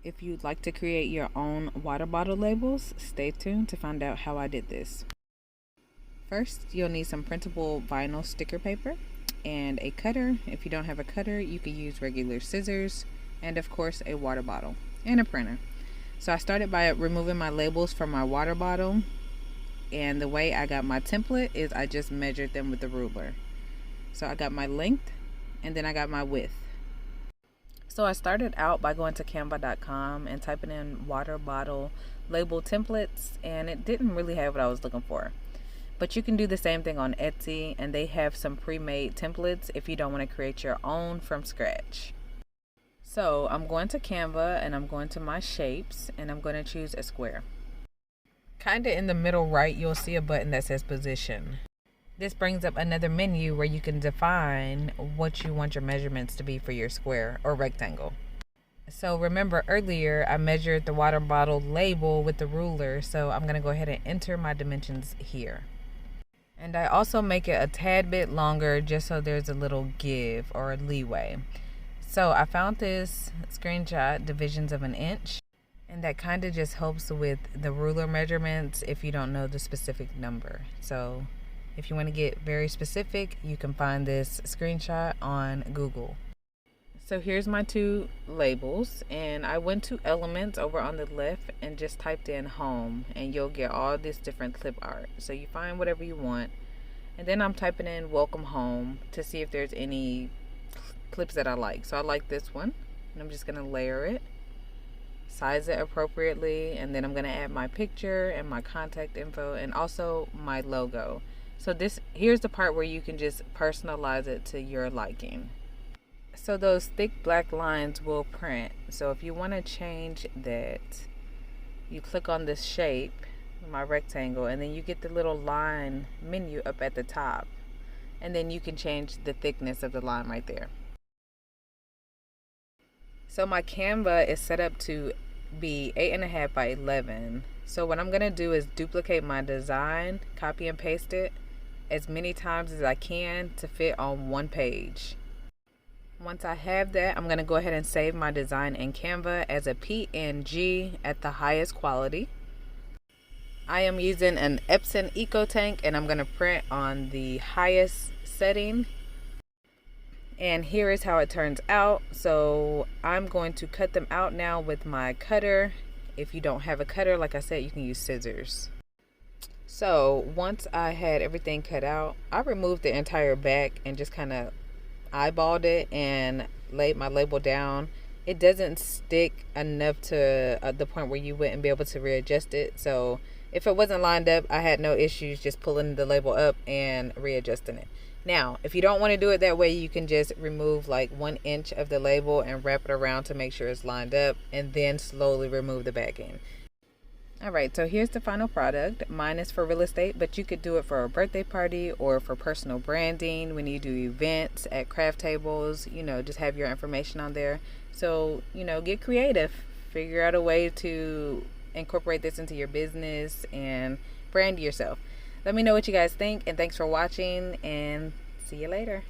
If you'd like to create your own water bottle labels, stay tuned to find out how I did this. First, you'll need some printable vinyl sticker paper and a cutter. If you don't have a cutter, you can use regular scissors, and of course a water bottle and a printer. So I started by removing my labels from my water bottle, and the way I got my template is I just measured them with the ruler. So I got my length and then I got my width. So I started out by going to canva.com and typing in water bottle label templates, and it didn't really have what I was looking for. But you can do the same thing on Etsy, and they have some pre-made templates if you don't want to create your own from scratch. So I'm going to Canva and I'm going to my shapes and I'm going to choose a square. Kind of in the middle right, you'll see a button that says position. This brings up another menu where you can define what you want your measurements to be for your square or rectangle. So remember earlier I measured the water bottle label with the ruler, so I'm going to go ahead and enter my dimensions here. And I also make it a tad bit longer just so there's a little give or a leeway. So I found this screenshot, divisions of an inch, and that kind of just helps with the ruler measurements if you don't know the specific number. So if you want to get very specific, you can find this screenshot on Google. So here's my two labels, and I went to elements over on the left and just typed in home, and you'll get all this different clip art. So you find whatever you want, and then I'm typing in welcome home to see if there's any clips that I like. So I like this one, and I'm just going to layer it, size it appropriately, and then I'm going to add my picture and my contact info and also my logo. So here's the part where you can just personalize it to your liking. So those thick black lines will print. So if you want to change that, you click on this shape, my rectangle, and then you get the little line menu up at the top. And then you can change the thickness of the line right there. So my Canva is set up to be 8.5 by 11. So what I'm going to do is duplicate my design, copy and paste it as many times as I can to fit on one page. Once I have that, I'm going to go ahead and save my design in Canva as a PNG at the highest quality. I am using an Epson EcoTank, and I'm going to print on the highest setting. And here is how it turns out. So I'm going to cut them out now with my cutter. If you don't have a cutter, like I said, you can use scissors. So once I had everything cut out, I removed the entire back and just kind of eyeballed it and laid my label down. It doesn't stick enough to the point where you wouldn't be able to readjust it. So if it wasn't lined up, I had no issues just pulling the label up and readjusting it. Now, if you don't want to do it that way, you can just remove like 1 inch of the label and wrap it around to make sure it's lined up, and then slowly remove the backing. Alright, so here's the final product. Mine is for real estate, but you could do it for a birthday party or for personal branding when you do events at craft tables. Just have your information on there. So, get creative. Figure out a way to incorporate this into your business and brand yourself. Let me know what you guys think, and thanks for watching, and see you later.